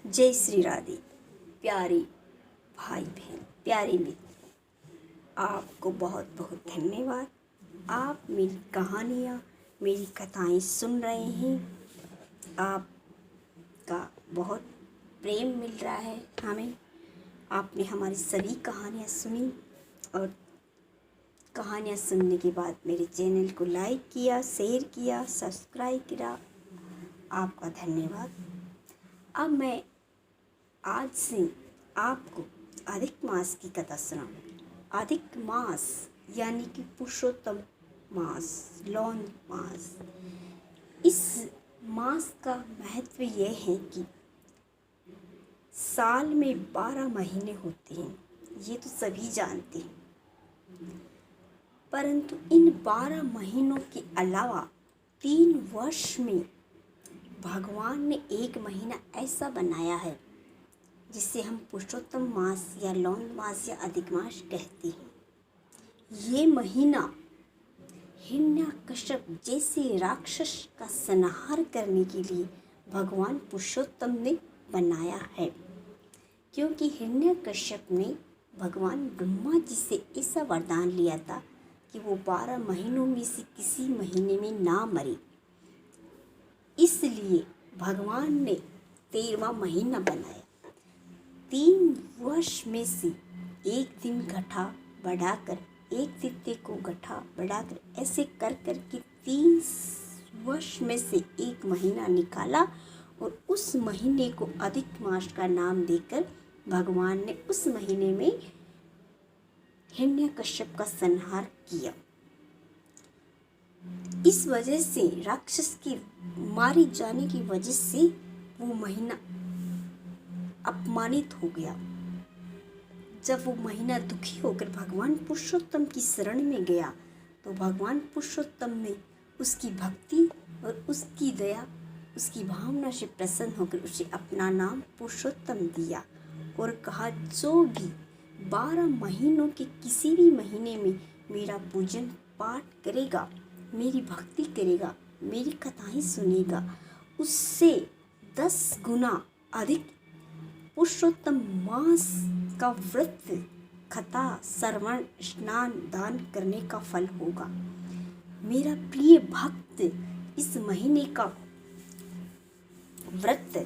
जय श्री राधे। प्यारे भाई बहन, प्यारे मित्र, आपको बहुत बहुत धन्यवाद। आप मेरी कहानियाँ, मेरी कथाएं सुन रहे हैं। आपका बहुत प्रेम मिल रहा है हमें। आपने हमारी सभी कहानियाँ सुनी और कहानियाँ सुनने के बाद मेरे चैनल को लाइक किया, शेयर किया, सब्सक्राइब किया। आपका धन्यवाद। अब मैं आज से आपको अधिक मास की कथा सुनाऊंगी। अधिक मास यानी कि पुरुषोत्तम मास, लौन मास। इस मास का महत्व यह है कि साल में 12 महीने होते हैं, ये तो सभी जानते हैं। परंतु इन 12 महीनों के अलावा 3 वर्ष में भगवान ने एक महीना ऐसा बनाया है जिसे हम पुरुषोत्तम मास या लौन मास या अधिक मास कहते हैं। ये महीना हिरण्यकश्यप जैसे राक्षस का संहार करने के लिए भगवान पुरुषोत्तम ने बनाया है, क्योंकि हिरण्यकश्यप ने भगवान ब्रह्मा जी से ऐसा वरदान लिया था कि वो 12 महीनों में से किसी महीने में ना मरे। इसलिए भगवान ने 13वां महीना बनाया। 3 वर्ष में से एक दिन घटा बढ़ाकर, एक तिथि को घटा बढ़ाकर, ऐसे कर कर के 3 वर्ष में से एक महीना निकाला और उस महीने को अधिक मास का नाम देकर भगवान ने उस महीने में हिरण्यकश्यप का संहार किया। इस वजह से राक्षस के मारे जाने की वजह से वो महीना अपमानित हो गया। जब वो महीना दुखी होकर भगवान पुरुषोत्तम की शरण में गया तो भगवान पुरुषोत्तम ने उसकी भक्ति और उसकी दया, उसकी भावना से प्रसन्न होकर उसे अपना नाम पुरुषोत्तम दिया और कहा, जो भी 12 महीनों के किसी भी महीने में मेरा पूजन पाठ करेगा, मेरी भक्ति करेगा, मेरी कथाएं सुनेगा, उससे 10 गुना अधिक पुरुषोत्तम मास का व्रत, कथा, श्रवण, स्नान, दान करने का फल होगा। मेरा प्रिय भक्त इस महीने का व्रत,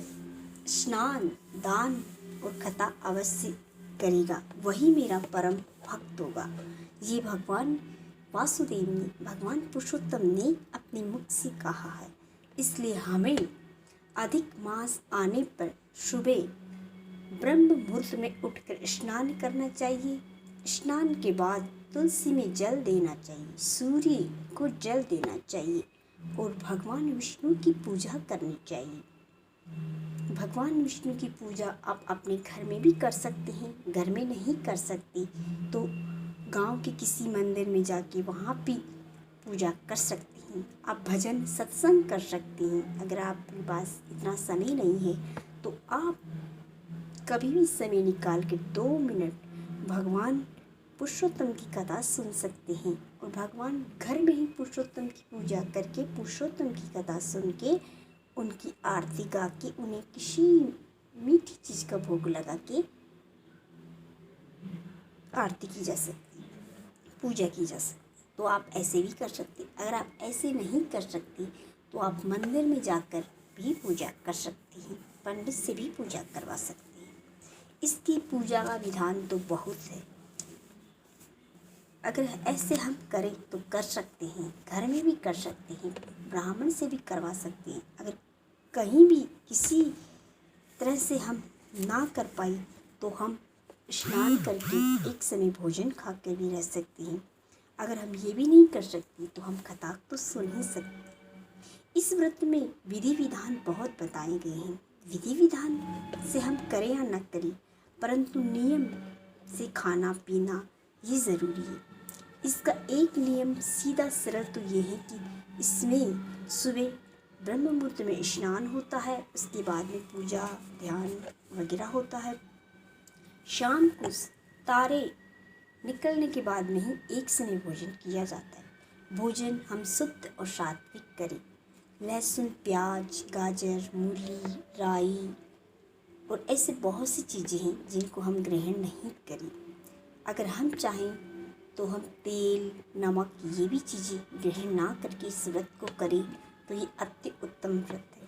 स्नान, दान और कथा अवश्य करेगा, वही मेरा परम भक्त होगा। ये भगवान वासुदेव ने, भगवान पुरुषोत्तम ने अपने मुख से कहा है। इसलिए हमें अधिक मास आने पर सुबह ब्रह्म मुहूर्त में उठकर स्नान करना चाहिए। स्नान के बाद तुलसी में जल देना चाहिए, सूर्य को जल देना चाहिए और भगवान विष्णु की पूजा करनी चाहिए। भगवान विष्णु की पूजा आप अपने घर में भी कर सकते हैं। घर में नहीं कर सकते तो गांव के किसी मंदिर में जाके वहाँ भी पूजा कर सकते हैं। आप भजन सत्संग कर सकते हैं। अगर आपके पास इतना समय नहीं है तो आप कभी भी समय निकाल के 2 मिनट भगवान पुरुषोत्तम की कथा सुन सकते हैं और भगवान घर में ही पुरुषोत्तम की पूजा करके, पुरुषोत्तम की कथा सुन के, उनकी आरती गा के, उन्हें किसी मीठी चीज़ का भोग लगा के आरती की जा सकती, पूजा की जा सकती। तो आप ऐसे भी कर सकते। अगर आप ऐसे नहीं कर सकते तो आप मंदिर में जाकर भी पूजा कर सकती हैं, पंडित से भी पूजा करवा सकते हैं। इसकी पूजा का विधान तो बहुत है। अगर ऐसे हम करें तो कर सकते हैं, घर में भी कर सकते हैं, ब्राह्मण से भी करवा सकते हैं। अगर कहीं भी किसी तरह से हम ना कर पाए तो हम स्नान करके एक समय भोजन खा कर भी रह सकते हैं। अगर हम ये भी नहीं कर सकते तो हम कथा तो सुन ही सकते। इस व्रत में विधि विधान बहुत बताए गए हैं। विधि विधान से हम करें या न करें, परंतु नियम से खाना पीना ये ज़रूरी है। इसका एक नियम सीधा सरल तो ये है कि इसमें सुबह ब्रह्म मुहूर्त में स्नान होता है, उसके बाद में पूजा ध्यान वगैरह होता है। शाम को तारे निकलने के बाद में ही एक समय भोजन किया जाता है। भोजन हम शुद्ध और सात्विक करें। लहसुन, प्याज, गाजर, मूली, राई और ऐसे बहुत सी चीज़ें हैं जिनको हम ग्रहण नहीं करें। अगर हम चाहें तो हम तेल, नमक ये भी चीज़ें ग्रहण ना करके इस व्रत को करें तो ये अति उत्तम व्रत है।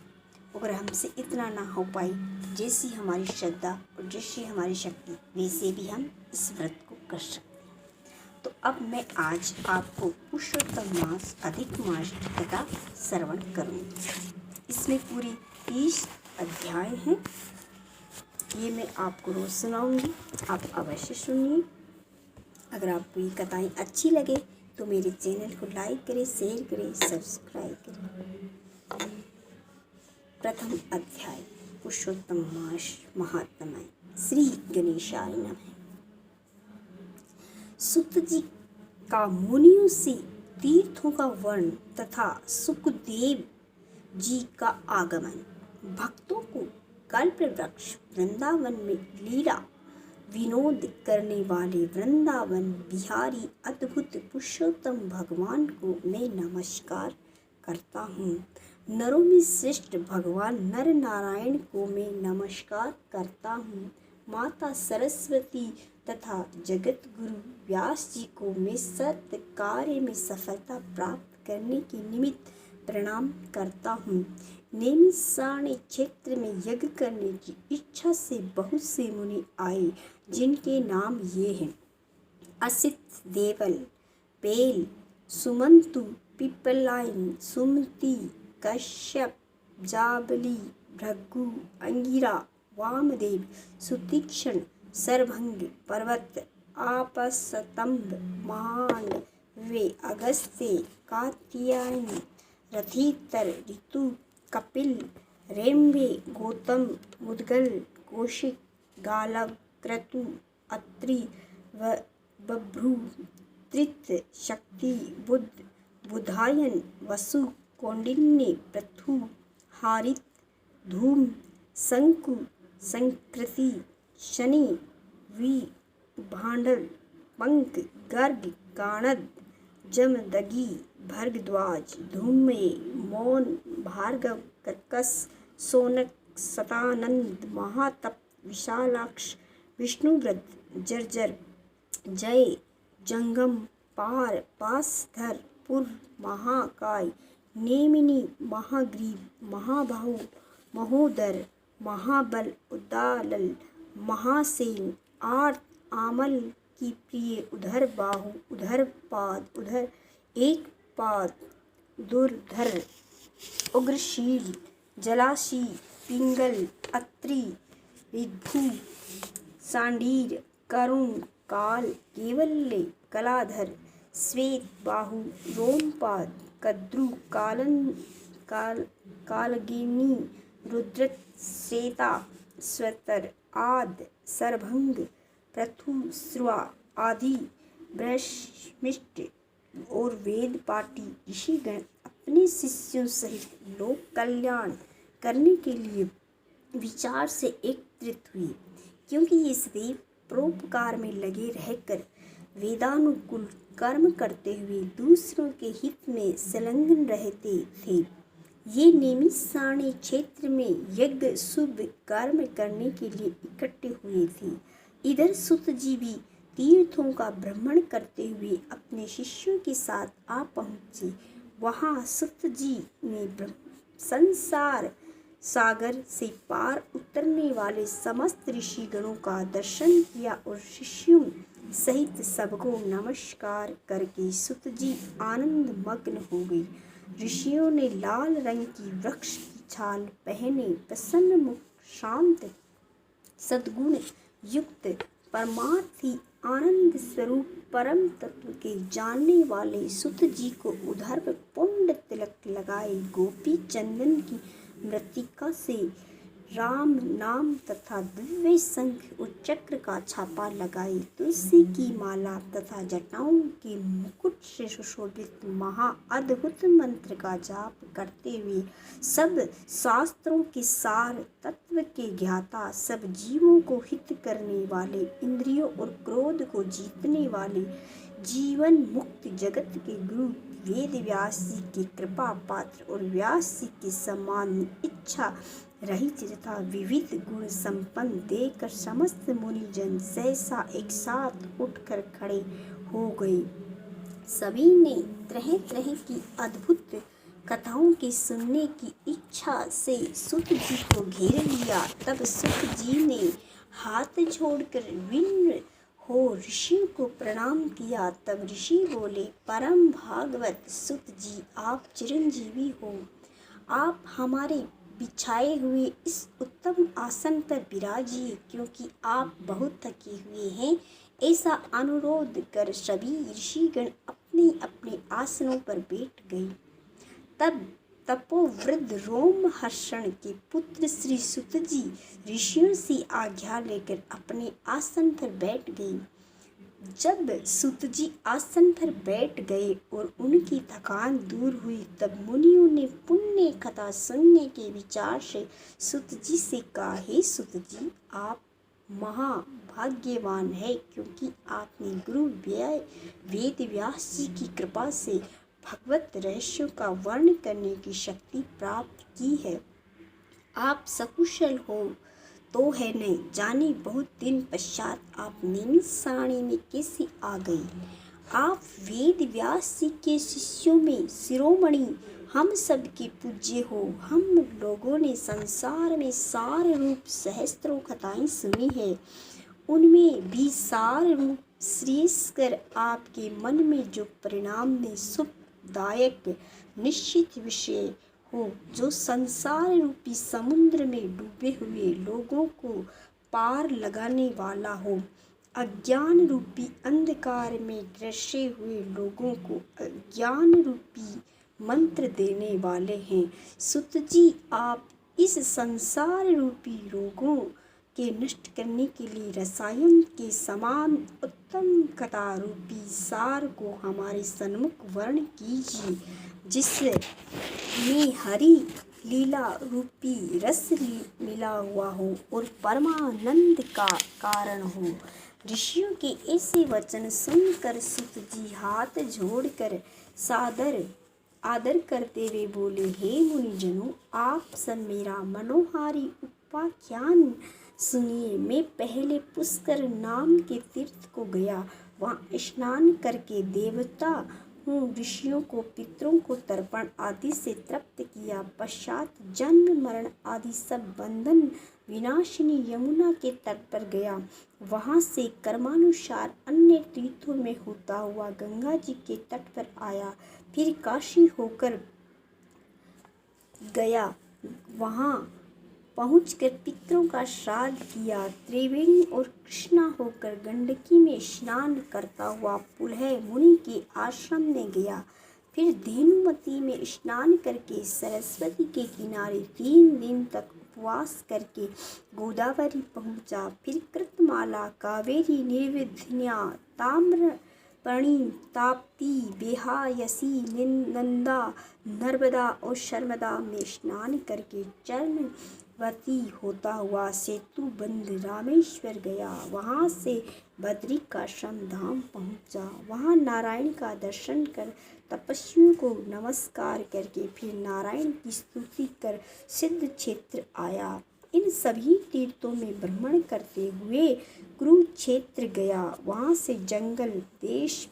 अगर हमसे इतना ना हो पाए, जैसी हमारी श्रद्धा और जैसी हमारी शक्ति, वैसे भी हम इस व्रत को कर सकते हैं। तो अब मैं आज आपको पुरुषोत्तम मास अधिक मास का श्रवण करूँगी। इसमें पूरी 30 अध्याय हैं। ये मैं आपको रोज़ सुनाऊंगी, आप अवश्य सुनिए। अगर आपको ये कथाएँ अच्छी लगे तो मेरे चैनल को लाइक करें, शेयर करें, सब्सक्राइब करें। प्रथम अध्याय पुरुषोत्तम मास महात्म्य। श्री गणेशाय नमः। सुत जी का मुनियों से तीर्थों का वर्ण तथा सुखदेव जी का आगमन। भक्तों को कल्प वृक्ष वृंदावन में लीला विनोद करने वाले वृंदावन बिहारी अद्भुत पुरुषोत्तम भगवान को मैं नमस्कार करता हूँ। नरों में श्रेष्ठ भगवान नर नारायण को मैं नमस्कार करता हूँ। माता सरस्वती तथा जगत गुरु व्यास जी को मैं सत्य कार्य में सफलता प्राप्त करने के निमित्त प्रणाम करता हूँ। नेमिषारण्य क्षेत्र में यज्ञ करने की इच्छा से बहुत से मुनि आए, जिनके नाम ये हैं: असित, देवल, पेल, सुमंतु, पिप्पलायन, सुमति, कश्यप, जाबली, भृगु, अंगिरा, वामदेव, सुतीक्ष्ण, सरभंग, पर्वत, आपस्तंभ, महान, वे अगस्त्य, कात्यायन, रथितर, ऋतु, कपिल, रेम्बे, गौतम, मुद्गल, कौशिक, गालव, क्रतु, अत्रि, बभ्रु, तृत, शक्ति, बुद्ध, बुधायन, वसु, कौंडिन्य, पृथु, हारित, धूम, शंकु, संकृति, शनि, वि, भांडर, पंक, गर्ग, गाणद, जमदगी, भर्गद्वाज, धूम्य, मौन, भार्गव, कर्कस, सोनक, सतानंद, महातप, विशालाक्ष, विष्णुव्रत, जर्जर, जय, जंगम, पार, पासधर, पुर, महाकाय, नेमिनी, महाग्रीव, महाबाहु, महोदर, महाबल, उदालल, महासेन, आर्त, आमल की प्रिय, उधर बाहु, उधर पाद, उधर एक पाद, दुर्धर, उग्रशील, जलाशी, पिंगल, अत्रि, विद्धु, सांडीर, करुण, काल, केवल्य, कलाधर, श्वेत बाहु, रोमपाद, कद्रु, कालगिनी, रुद्रत, श्वेता, स्वतर, आद, सरभंग, पृथु, श्रुआ आदि ब्रह्मिष्ट और वेद पाटी ऋषिगण अपने शिष्यों सहित लोक कल्याण करने के लिए विचार से एकत्रित हुए, क्योंकि ये सदैव परोपकार में लगे रहकर वेदानुकूल कर्म करते हुए दूसरों के हित में संलग्न रहते थे। ये नेमिषारण्य क्षेत्र में यज्ञ शुभ कर्म करने के लिए इकट्ठे हुए थे। इधर सुत जी भी तीर्थों का भ्रमण करते हुए अपने शिष्यों के साथ आ पहुँचे। वहाँ सुत जी ने संसार सागर से पार उतरने वाले समस्त ऋषिगणों का दर्शन किया और शिष्यों सहित सबको नमस्कार करके सुत जी आनंद मग्न हो गई। ऋषियों ने लाल रंग की वृक्ष की छाल पहने प्रसन्न मुख, शांत, सद्गुण युक्त, परमार्थी, आनंद स्वरूप परम तत्व के जानने वाले सुत जी को उधर पुंड तिलक लगाए, गोपी चंदन की मृत्तिका से राम नाम तथा दिव्य शंख और चक्र का छापा लगाए, तुलसी की माला तथा जटाओं के मुकुट से सुशोभित महा अद्भुत मंत्र का जाप करते हुए सब शास्त्रों के सार तत्व के ज्ञाता, सब जीवों को हित करने वाले, इंद्रियों और क्रोध को जीतने वाले, जीवन मुक्त जगत के गुरु वेद व्यास जी के कृपा पात्र और व्यास जी के समान इच्छा रहित तथा विविध गुण संपन्न देखकर समस्त मुनिजन सहसा एक साथ उठकर खड़े हो गए। सभी ने तरह तरह की अद्भुत कथाओं के सुनने की इच्छा से सूत जी को घेर लिया। तब सूत जी ने हाथ जोड़कर विनम्र हो ऋषियों को प्रणाम किया। तब ऋषि बोले, परम भागवत सूत जी, आप चिरंजीवी हो। आप हमारे बिछाए हुए इस उत्तम आसन पर विराजिए, क्योंकि आप बहुत थके हुए हैं। ऐसा अनुरोध कर सभी ऋषिगण अपने अपने आसनों पर बैठ गए। तब तपोवृद्ध रोमहर्षण के पुत्र श्री सूत जी ऋषियों से आज्ञा लेकर अपने आसन पर बैठ गए। जब सूत जी आसन पर बैठ गए और उनकी थकान दूर हुई, तब मुनियों ने पुण्य कथा सुनने के विचार से सूत जी से कहा, हे सूत जी, आप महाभाग्यवान है, क्योंकि आपने गुरु वेद व्यास जी की कृपा से भगवत रहस्यों का वर्णन करने की शक्ति प्राप्त की है। आप सकुशल हो तो है नहीं जाने बहुत दिन पश्चात आप नियमित सारणी में कैसे आ गए। आप वेद व्यास जी के शिष्यों में शिरोमणि, हम सबके पूज्य हो। हम लोगों ने संसार में सार रूप सहस्त्रों कथाएं सुनी है, उनमें भी सार रूप श्रेष्ठकर आपके मन में जो परिणाम में सुखदायक निश्चित विषय हो, जो संसार रूपी समुद्र में डूबे हुए लोगों को पार लगाने वाला हो, अज्ञान रूपी अंधकार में ग्रसे हुए लोगों को अज्ञान रूपी मंत्र देने वाले हैं। सूत जी, आप इस संसार रूपी रोगों के नष्ट करने के लिए रसायन के समान उत्तम कथा रूपी सार को हमारे सन्मुख वर्णन कीजिए, जिसमें हरि लीला रूपी रस मिला हुआ हो और परमानंद का कारण हो। ऋषियों के ऐसे वचन सुनकर सूत जी हाथ जोड़कर सादर आदर करते हुए बोले, हे मुनिजनों, आप सब मेरा मनोहारी उपाख्यान सुनिए। मैं पहले पुष्कर नाम के तीर्थ को गया, वहाँ स्नान करके देवता हूँ ऋषियों को पितरों को तर्पण आदि से तृप्त किया। पश्चात जन्म मरण आदि सब बंधन विनाशिनी यमुना के तट पर गया। वहाँ से कर्मानुसार अन्य तीर्थों में होता हुआ गंगा जी के तट पर आया। फिर काशी होकर गया, वहाँ पहुंचकर पितरों का श्राद्ध किया। त्रिवेणी और कृष्णा होकर गंडकी में स्नान करता हुआ पुलह मुनि के आश्रम में गया। फिर धेनुमती में स्नान करके सरस्वती के किनारे 3 दिन तक उपवास करके गोदावरी पहुंचा। फिर कृतमाला, कावेरी, निर्विघ्ना, ताम्रपर्णी, ताप्ती, बेहायसी, नंदा, नर्मदा और शर्मदा में स्नान करके चरणवती होता हुआ सेतुबंध रामेश्वर गया। वहाँ से बद्रिकाश्रम धाम पहुँचा। वहाँ नारायण का दर्शन कर तपस्वियों को नमस्कार करके फिर नारायण की स्तुति कर सिद्ध क्षेत्र आया। इन सभी तीर्थों में भ्रमण करते हुए कुरुक्षेत्र गया। वहाँ से जंगल देश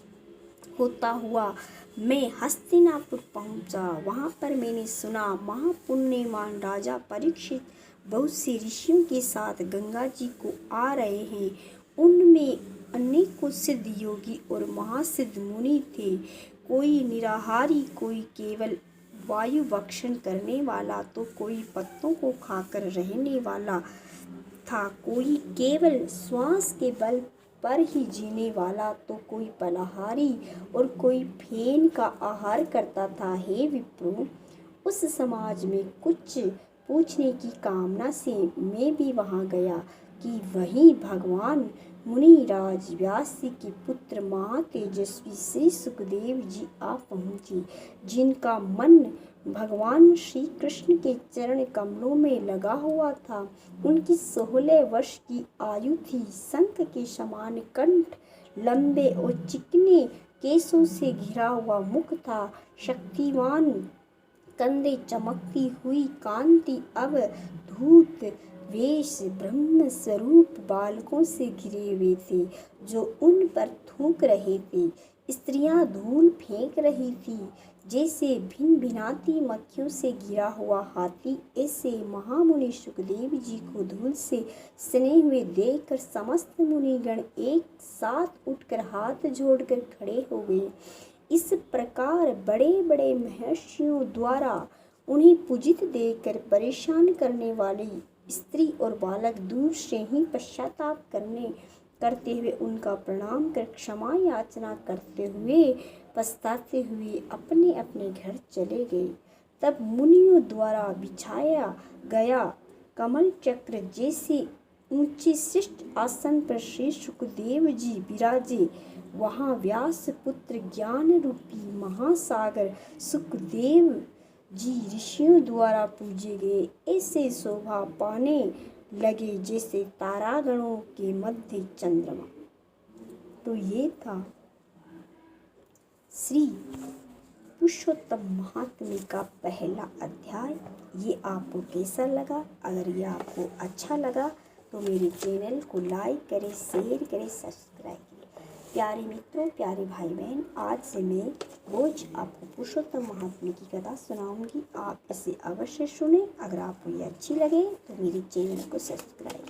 होता हुआ मैं हस्तिनापुर पहुंचा। वहां पर मैंने सुना महापुण्यवान राजा परीक्षित बहुत से ऋषियों के साथ गंगा जी को आ रहे हैं। उनमें अनेकों सिद्ध योगी और महासिद्ध मुनि थे। कोई निराहारी, कोई केवल वायु भक्षण करने वाला, तो कोई पत्तों को खाकर रहने वाला था, कोई केवल श्वास के बल पर ही जीने वाला, तो कोई फलाहारी और कोई फेन का आहार करता था। हे विप्रो, उस समाज में कुछ पूछने की कामना से मैं भी वहां गया कि वहीं भगवान मुनिराज व्यास जी के पुत्र महातेजस्वी श्री सुखदेव जी आ पहुँचे, जिनका मन भगवान श्री कृष्ण के चरण कमलों में लगा हुआ था। उनकी 16 वर्ष की आयु थी। शंख के समान कंठ, लंबे और चिकने केशों से घिरा हुआ मुख था। शक्तिवान कंधे चमकती हुई कांति अब धूत वेश ब्रह्म स्वरूप बालकों से घिरे हुए थे जो उन पर थूक रहे थे। स्त्रियां धूल फेंक रही थी जैसे भिन भिनाती मक्खियों से घिरा हुआ हाथी। ऐसे महामुनि सुखदेव जी को धूल से सने हुए देखकर समस्त मुनिगण एक साथ उठकर हाथ जोड़कर खड़े हो गए। इस प्रकार बड़े बड़े महर्षियों द्वारा उन्हें पूजित देखकर परेशान करने वाली स्त्री और बालक दूर से ही पश्चाताप करते हुए उनका प्रणाम कर क्षमा याचना करते हुए पछताते हुए अपने अपने घर चले गए। तब मुनियों द्वारा बिछाया गया कमल चक्र जैसे ऊंचे श्रेष्ठ आसन पर श्री सुखदेव जी विराजे। वहाँ व्यास पुत्र ज्ञान रूपी महासागर सुखदेव जी ऋषियों द्वारा पूजे गए ऐसे शोभा पाने लगे जैसे तारागणों के मध्य चंद्रमा। तो ये था श्री पुरुषोत्तम महात्म्य का पहला अध्याय। ये आपको कैसा लगा? अगर ये आपको अच्छा लगा तो मेरे चैनल को लाइक करें, शेयर करें, सब्सक्राइब करें। प्यारे मित्रों, प्यारे भाई बहन, आज से मैं रोज आपको पुरुषोत्तम महात्म्य की कथा सुनाऊंगी। आप इसे अवश्य सुने। अगर आपको ये अच्छी लगे तो मेरे चैनल को सब्सक्राइब